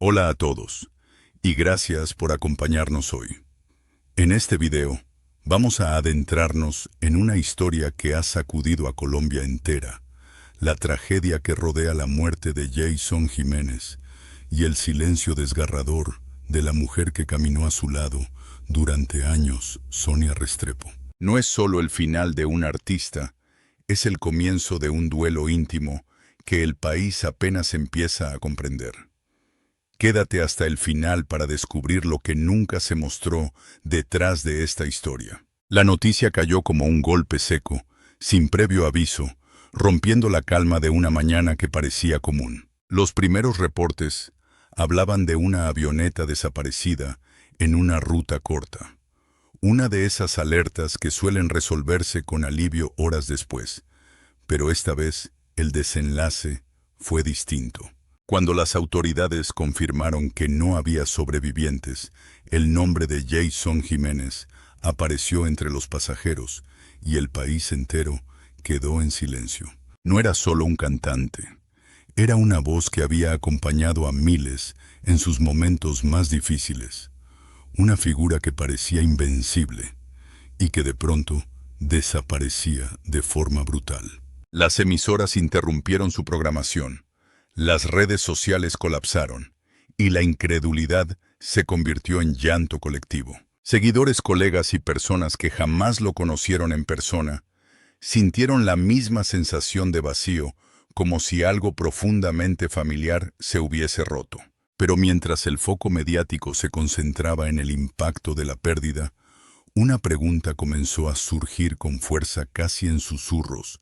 Hola a todos, y gracias por acompañarnos hoy. En este video, vamos a adentrarnos en una historia que ha sacudido a Colombia entera, la tragedia que rodea la muerte de Jason Jiménez y el silencio desgarrador de la mujer que caminó a su lado durante años, Sonia Restrepo. No es solo el final de un artista, es el comienzo de un duelo íntimo que el país apenas empieza a comprender. Quédate hasta el final para descubrir lo que nunca se mostró detrás de esta historia. La noticia cayó como un golpe seco, sin previo aviso, rompiendo la calma de una mañana que parecía común. Los primeros reportes hablaban de una avioneta desaparecida en una ruta corta. Una de esas alertas que suelen resolverse con alivio horas después. Pero esta vez el desenlace fue distinto. Cuando las autoridades confirmaron que no había sobrevivientes, el nombre de Jason Jiménez apareció entre los pasajeros y el país entero quedó en silencio. No era solo un cantante, era una voz que había acompañado a miles en sus momentos más difíciles. Una figura que parecía invencible y que de pronto desaparecía de forma brutal. Las emisoras interrumpieron su programación. Las redes sociales colapsaron y la incredulidad se convirtió en llanto colectivo. Seguidores, colegas y personas que jamás lo conocieron en persona sintieron la misma sensación de vacío, como si algo profundamente familiar se hubiese roto. Pero mientras el foco mediático se concentraba en el impacto de la pérdida, una pregunta comenzó a surgir con fuerza, casi en susurros.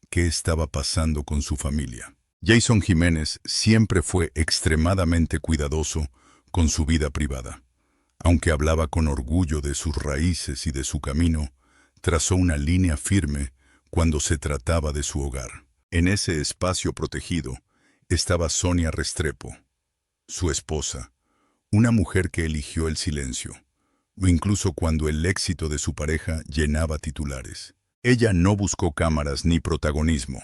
¿Qué estaba pasando con su familia? Jason Jiménez siempre fue extremadamente cuidadoso con su vida privada. Aunque hablaba con orgullo de sus raíces y de su camino, trazó una línea firme cuando se trataba de su hogar. En ese espacio protegido estaba Sonia Restrepo, su esposa, una mujer que eligió el silencio, incluso cuando el éxito de su pareja llenaba titulares. Ella no buscó cámaras ni protagonismo.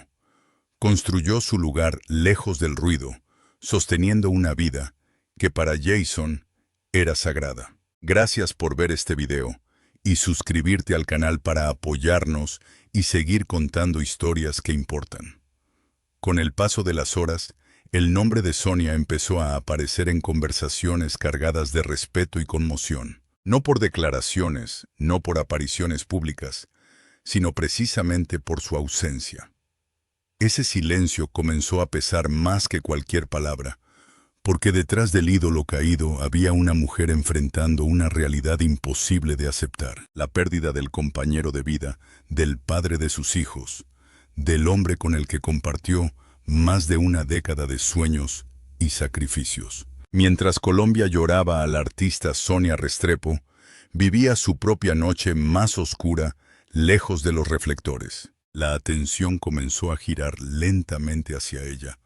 Construyó su lugar lejos del ruido, sosteniendo una vida que para Jason era sagrada. Gracias por ver este video y suscribirte al canal para apoyarnos y seguir contando historias que importan. Con el paso de las horas, el nombre de Sonia empezó a aparecer en conversaciones cargadas de respeto y conmoción. No por declaraciones, no por apariciones públicas, sino precisamente por su ausencia. Ese silencio comenzó a pesar más que cualquier palabra, porque detrás del ídolo caído había una mujer enfrentando una realidad imposible de aceptar. La pérdida del compañero de vida, del padre de sus hijos, del hombre con el que compartió más de una década de sueños y sacrificios. Mientras Colombia lloraba a la artista Sonia Restrepo, vivía su propia noche más oscura, lejos de los reflectores. La atención comenzó a girar lentamente hacia ella,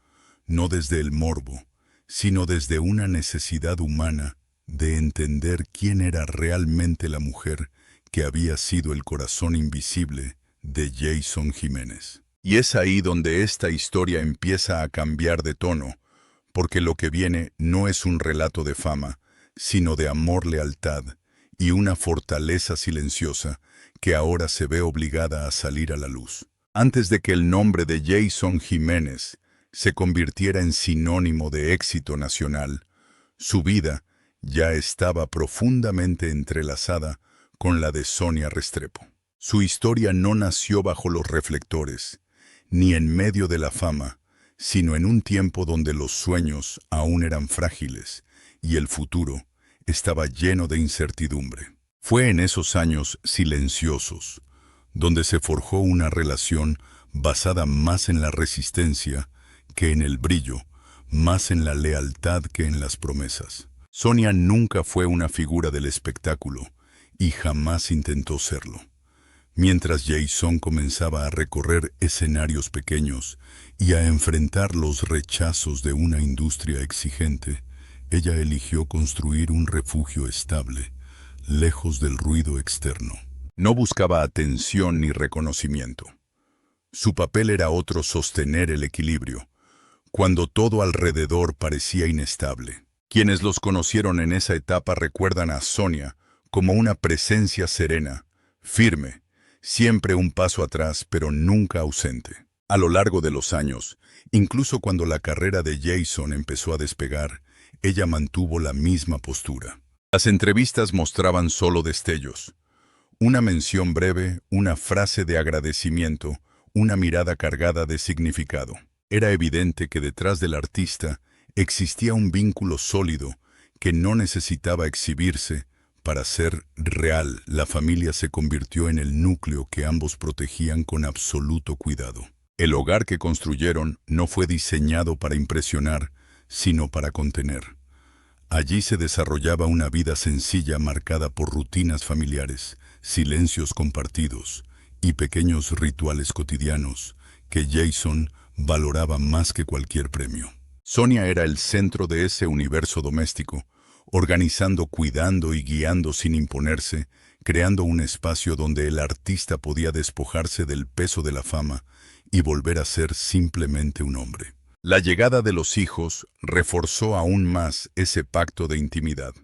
no desde el morbo, sino desde una necesidad humana de entender quién era realmente la mujer que había sido el corazón invisible de Jason Jiménez. Y es ahí donde esta historia empieza a cambiar de tono, porque lo que viene no es un relato de fama, sino de amor, lealtad y una fortaleza silenciosa que ahora se ve obligada a salir a la luz. Antes de que el nombre de Jason Jiménez se convirtiera en sinónimo de éxito nacional, su vida ya estaba profundamente entrelazada con la de Sonia Restrepo. Su historia no nació bajo los reflectores, ni en medio de la fama, sino en un tiempo donde los sueños aún eran frágiles y el futuro estaba lleno de incertidumbre. Fue en esos años silenciosos, donde se forjó una relación basada más en la resistencia que en el brillo, más en la lealtad que en las promesas. Sonia nunca fue una figura del espectáculo y jamás intentó serlo. Mientras Jason comenzaba a recorrer escenarios pequeños y a enfrentar los rechazos de una industria exigente, ella eligió construir un refugio estable, lejos del ruido externo. No buscaba atención ni reconocimiento. Su papel era otro: sostener el equilibrio, cuando todo alrededor parecía inestable. Quienes los conocieron en esa etapa recuerdan a Sonia como una presencia serena, firme, siempre un paso atrás pero nunca ausente. A lo largo de los años, incluso cuando la carrera de Jason empezó a despegar, ella mantuvo la misma postura. Las entrevistas mostraban solo destellos. Una mención breve, una frase de agradecimiento, una mirada cargada de significado. Era evidente que detrás del artista existía un vínculo sólido que no necesitaba exhibirse para ser real. La familia se convirtió en el núcleo que ambos protegían con absoluto cuidado. El hogar que construyeron no fue diseñado para impresionar, sino para contener. Allí se desarrollaba una vida sencilla marcada por rutinas familiares, silencios compartidos y pequeños rituales cotidianos que Jason valoraba más que cualquier premio. Sonia era el centro de ese universo doméstico, organizando, cuidando y guiando sin imponerse, creando un espacio donde el artista podía despojarse del peso de la fama y volver a ser simplemente un hombre. La llegada de los hijos reforzó aún más ese pacto de intimidad.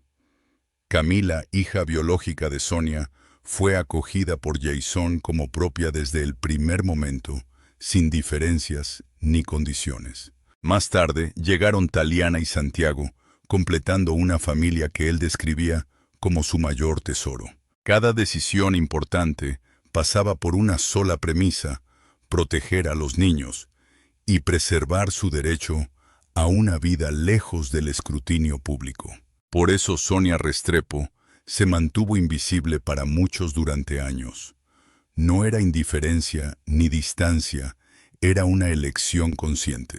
Camila, hija biológica de Sonia, fue acogida por Jason como propia desde el primer momento, sin diferencias ni condiciones. Más tarde llegaron Taliana y Santiago, completando una familia que él describía como su mayor tesoro. Cada decisión importante pasaba por una sola premisa: proteger a los niños y preservar su derecho a una vida lejos del escrutinio público. Por eso Sonia Restrepo se mantuvo invisible para muchos durante años. No era indiferencia ni distancia, era una elección consciente.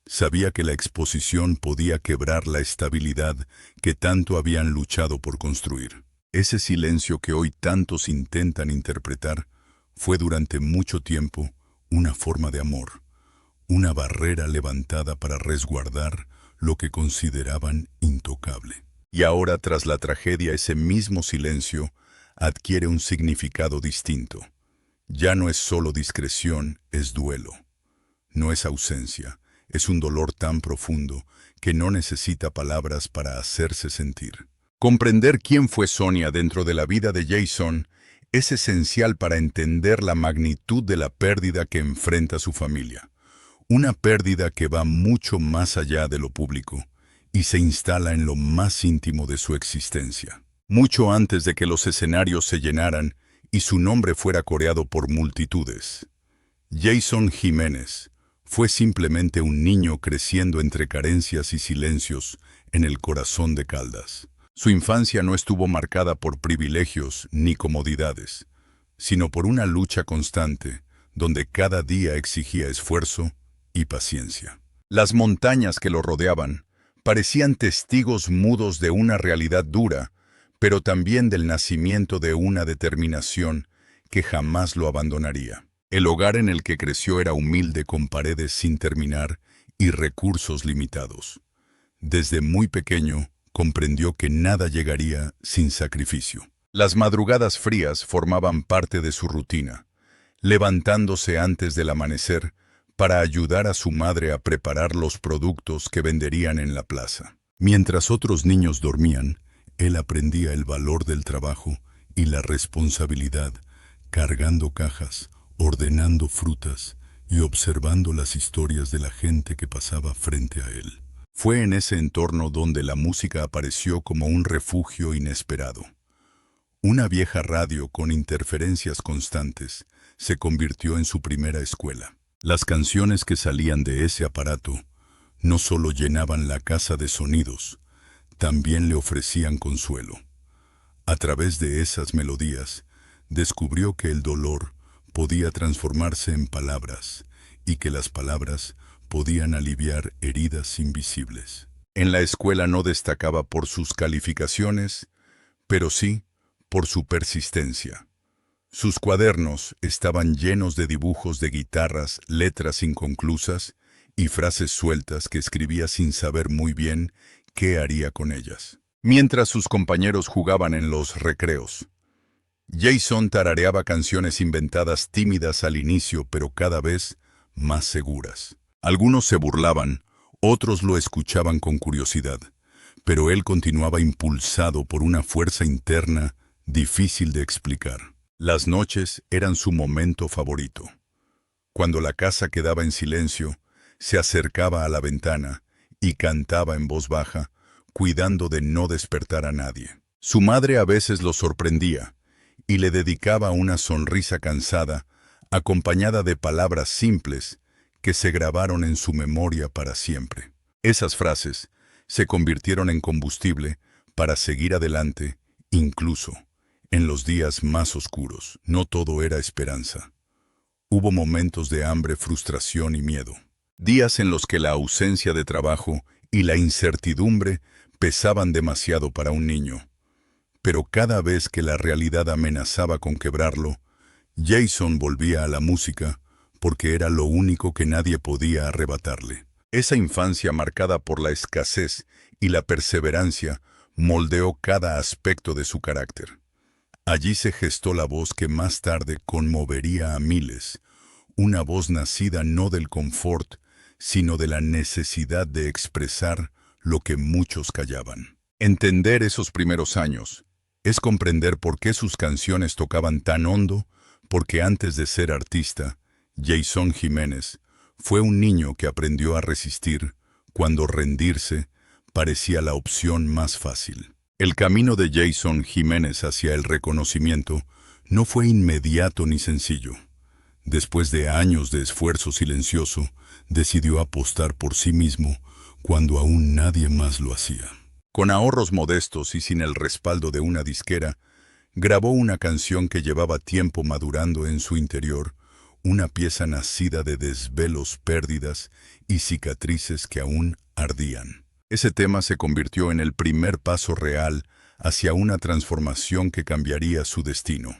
Sabía que la exposición podía quebrar la estabilidad que tanto habían luchado por construir. Ese silencio que hoy tantos intentan interpretar fue durante mucho tiempo una forma de amor, una barrera levantada para resguardar lo que consideraban intocable. Y ahora, tras la tragedia, ese mismo silencio adquiere un significado distinto. Ya no es solo discreción, es duelo. No es ausencia, es un dolor tan profundo que no necesita palabras para hacerse sentir. Comprender quién fue Sonia dentro de la vida de Jason es esencial para entender la magnitud de la pérdida que enfrenta su familia. Una pérdida que va mucho más allá de lo público y se instala en lo más íntimo de su existencia. Mucho antes de que los escenarios se llenaran y su nombre fuera coreado por multitudes. Jason Jiménez fue simplemente un niño creciendo entre carencias y silencios en el corazón de Caldas. Su infancia no estuvo marcada por privilegios ni comodidades, sino por una lucha constante, donde cada día exigía esfuerzo y paciencia. Las montañas que lo rodeaban parecían testigos mudos de una realidad dura, pero también del nacimiento de una determinación que jamás lo abandonaría. El hogar en el que creció era humilde, con paredes sin terminar y recursos limitados. Desde muy pequeño comprendió que nada llegaría sin sacrificio. Las madrugadas frías formaban parte de su rutina, levantándose antes del amanecer para ayudar a su madre a preparar los productos que venderían en la plaza. Mientras otros niños dormían, él aprendía el valor del trabajo y la responsabilidad, cargando cajas, ordenando frutas y observando las historias de la gente que pasaba frente a él. Fue en ese entorno donde la música apareció como un refugio inesperado. Una vieja radio con interferencias constantes se convirtió en su primera escuela. Las canciones que salían de ese aparato no solo llenaban la casa de sonidos, también le ofrecían consuelo. A través de esas melodías, descubrió que el dolor podía transformarse en palabras y que las palabras podían aliviar heridas invisibles. En la escuela no destacaba por sus calificaciones, pero sí por su persistencia. Sus cuadernos estaban llenos de dibujos de guitarras, letras inconclusas y frases sueltas que escribía sin saber muy bien qué haría con ellas. Mientras sus compañeros jugaban en los recreos, Jason tarareaba canciones inventadas, tímidas al inicio, pero cada vez más seguras. Algunos se burlaban, otros lo escuchaban con curiosidad, pero él continuaba impulsado por una fuerza interna difícil de explicar. Las noches eran su momento favorito. Cuando la casa quedaba en silencio, se acercaba a la ventana y cantaba en voz baja, cuidando de no despertar a nadie. Su madre a veces lo sorprendía y le dedicaba una sonrisa cansada, acompañada de palabras simples que se grabaron en su memoria para siempre. Esas frases se convirtieron en combustible para seguir adelante, incluso en los días más oscuros. No todo era esperanza. Hubo momentos de hambre, frustración y miedo. Días en los que la ausencia de trabajo y la incertidumbre pesaban demasiado para un niño. Pero cada vez que la realidad amenazaba con quebrarlo, Jason volvía a la música porque era lo único que nadie podía arrebatarle. Esa infancia marcada por la escasez y la perseverancia moldeó cada aspecto de su carácter. Allí se gestó la voz que más tarde conmovería a miles, una voz nacida no del confort, sino de la necesidad de expresar lo que muchos callaban. Entender esos primeros años es comprender por qué sus canciones tocaban tan hondo, porque antes de ser artista, Jason Jiménez fue un niño que aprendió a resistir cuando rendirse parecía la opción más fácil. El camino de Jason Jiménez hacia el reconocimiento no fue inmediato ni sencillo. Después de años de esfuerzo silencioso, decidió apostar por sí mismo cuando aún nadie más lo hacía. Con ahorros modestos y sin el respaldo de una disquera, grabó una canción que llevaba tiempo madurando en su interior, una pieza nacida de desvelos, pérdidas y cicatrices que aún ardían. Ese tema se convirtió en el primer paso real hacia una transformación que cambiaría su destino.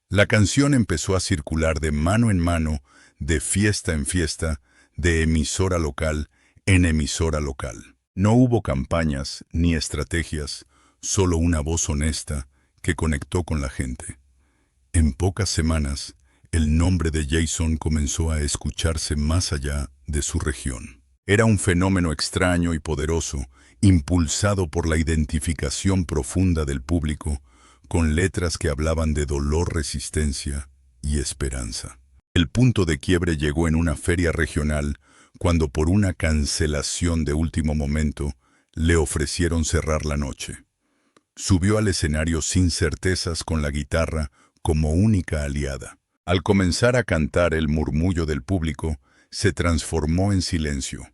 La canción empezó a circular de mano en mano, de fiesta en fiesta, de emisora local en emisora local. No hubo campañas ni estrategias, solo una voz honesta que conectó con la gente. En pocas semanas, el nombre de Jason comenzó a escucharse más allá de su región. Era un fenómeno extraño y poderoso, impulsado por la identificación profunda del público, con letras que hablaban de dolor, resistencia y esperanza. El punto de quiebre llegó en una feria regional, cuando por una cancelación de último momento, le ofrecieron cerrar la noche. Subió al escenario sin certezas con la guitarra como única aliada. Al comenzar a cantar, el murmullo del público se transformó en silencio,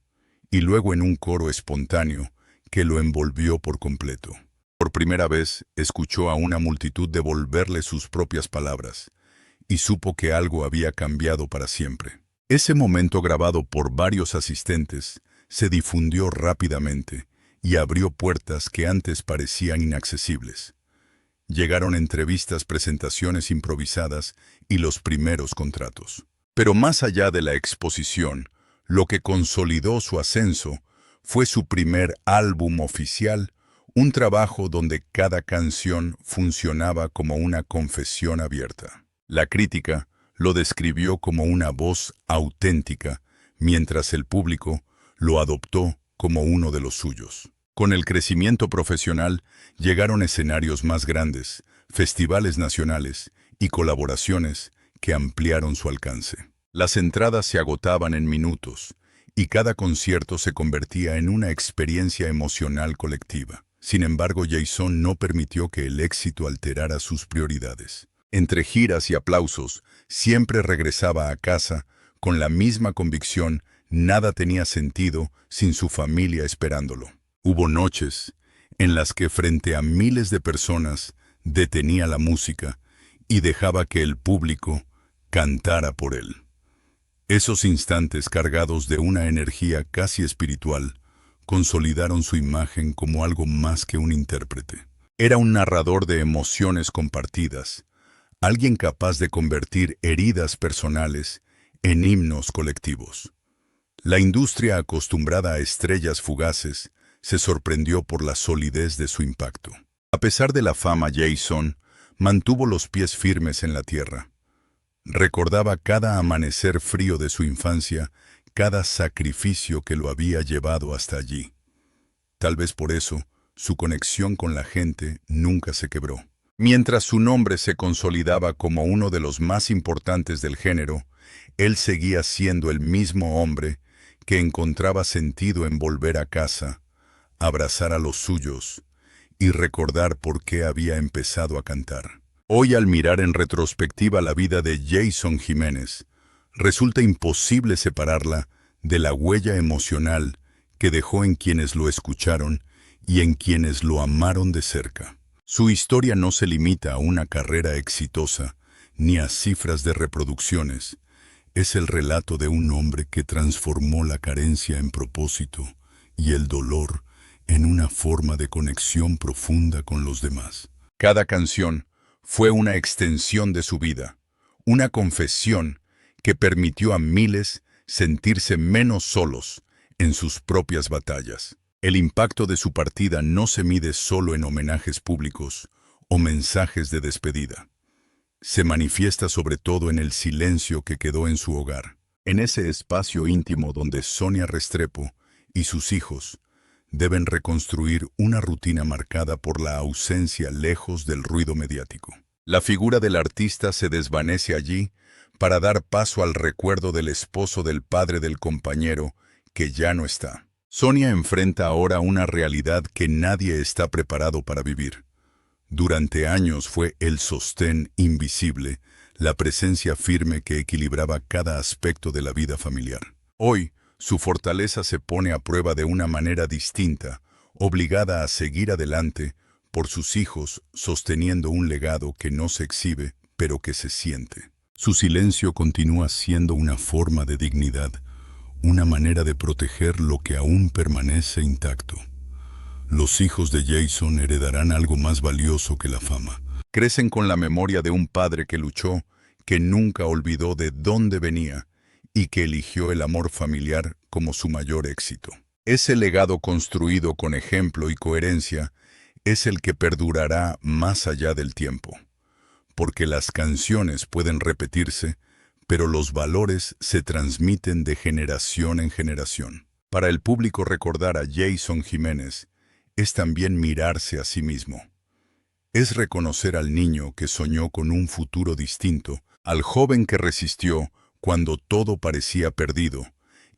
y luego en un coro espontáneo que lo envolvió por completo. Por primera vez, escuchó a una multitud devolverle sus propias palabras, y supo que algo había cambiado para siempre. Ese momento, grabado por varios asistentes, se difundió rápidamente y abrió puertas que antes parecían inaccesibles. Llegaron entrevistas, presentaciones improvisadas y los primeros contratos. Pero más allá de la exposición, lo que consolidó su ascenso fue su primer álbum oficial, un trabajo donde cada canción funcionaba como una confesión abierta. La crítica lo describió como una voz auténtica, mientras el público lo adoptó como uno de los suyos. Con el crecimiento profesional llegaron escenarios más grandes, festivales nacionales y colaboraciones que ampliaron su alcance. Las entradas se agotaban en minutos y cada concierto se convertía en una experiencia emocional colectiva. Sin embargo, Jason no permitió que el éxito alterara sus prioridades. Entre giras y aplausos, siempre regresaba a casa con la misma convicción: nada tenía sentido sin su familia esperándolo. Hubo noches en las que frente a miles de personas detenía la música y dejaba que el público cantara por él. Esos instantes, cargados de una energía casi espiritual, consolidaron su imagen como algo más que un intérprete. Era un narrador de emociones compartidas, alguien capaz de convertir heridas personales en himnos colectivos. La industria, acostumbrada a estrellas fugaces, se sorprendió por la solidez de su impacto. A pesar de la fama, Jason mantuvo los pies firmes en la tierra. Recordaba cada amanecer frío de su infancia, cada sacrificio que lo había llevado hasta allí. Tal vez por eso, su conexión con la gente nunca se quebró. Mientras su nombre se consolidaba como uno de los más importantes del género, él seguía siendo el mismo hombre que encontraba sentido en volver a casa, abrazar a los suyos y recordar por qué había empezado a cantar. Hoy, al mirar en retrospectiva la vida de Jason Jiménez, resulta imposible separarla de la huella emocional que dejó en quienes lo escucharon y en quienes lo amaron de cerca. Su historia no se limita a una carrera exitosa ni a cifras de reproducciones. Es el relato de un hombre que transformó la carencia en propósito y el dolor en una forma de conexión profunda con los demás. Cada canción fue una extensión de su vida, una confesión que permitió a miles sentirse menos solos en sus propias batallas. El impacto de su partida no se mide solo en homenajes públicos o mensajes de despedida. Se manifiesta sobre todo en el silencio que quedó en su hogar, en ese espacio íntimo donde Sonia Restrepo y sus hijos deben reconstruir una rutina marcada por la ausencia lejos del ruido mediático. La figura del artista se desvanece allí para dar paso al recuerdo del esposo del padre del compañero que ya no está. Sonia enfrenta ahora una realidad que nadie está preparado para vivir. Durante años fue el sostén invisible, la presencia firme que equilibraba cada aspecto de la vida familiar. Hoy, su fortaleza se pone a prueba de una manera distinta, obligada a seguir adelante por sus hijos, sosteniendo un legado que no se exhibe, pero que se siente. Su silencio continúa siendo una forma de dignidad, una manera de proteger lo que aún permanece intacto. Los hijos de Jason heredarán algo más valioso que la fama. Crecen con la memoria de un padre que luchó, que nunca olvidó de dónde venía y que eligió el amor familiar como su mayor éxito. Ese legado construido con ejemplo y coherencia es el que perdurará más allá del tiempo. Porque las canciones pueden repetirse, pero los valores se transmiten de generación en generación. Para el público, recordar a Jason Jiménez es también mirarse a sí mismo. Es reconocer al niño que soñó con un futuro distinto, al joven que resistió cuando todo parecía perdido,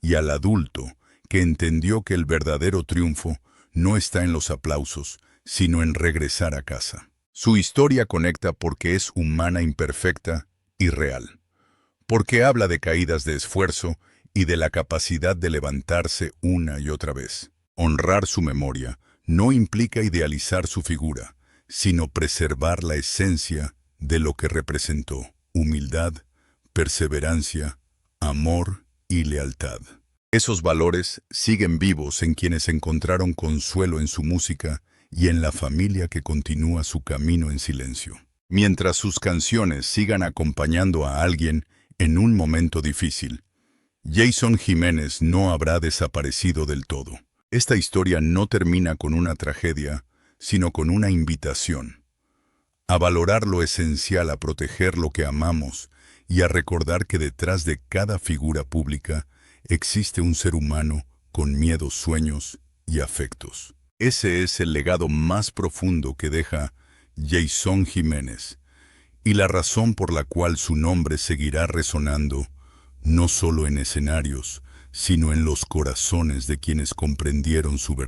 y al adulto que entendió que el verdadero triunfo no está en los aplausos, sino en regresar a casa. Su historia conecta porque es humana, imperfecta y real. Porque habla de caídas de esfuerzo y de la capacidad de levantarse una y otra vez. Honrar su memoria no implica idealizar su figura, sino preservar la esencia de lo que representó: humildad, perseverancia, amor y lealtad. Esos valores siguen vivos en quienes encontraron consuelo en su música y en la familia que continúa su camino en silencio. Mientras sus canciones sigan acompañando a alguien en un momento difícil, Jason Jiménez no habrá desaparecido del todo. Esta historia no termina con una tragedia, sino con una invitación a valorar lo esencial, a proteger lo que amamos y a recordar que detrás de cada figura pública existe un ser humano con miedos, sueños y afectos. Ese es el legado más profundo que deja Jason Jiménez y la razón por la cual su nombre seguirá resonando no solo en escenarios, sino en los corazones de quienes comprendieron su verdad.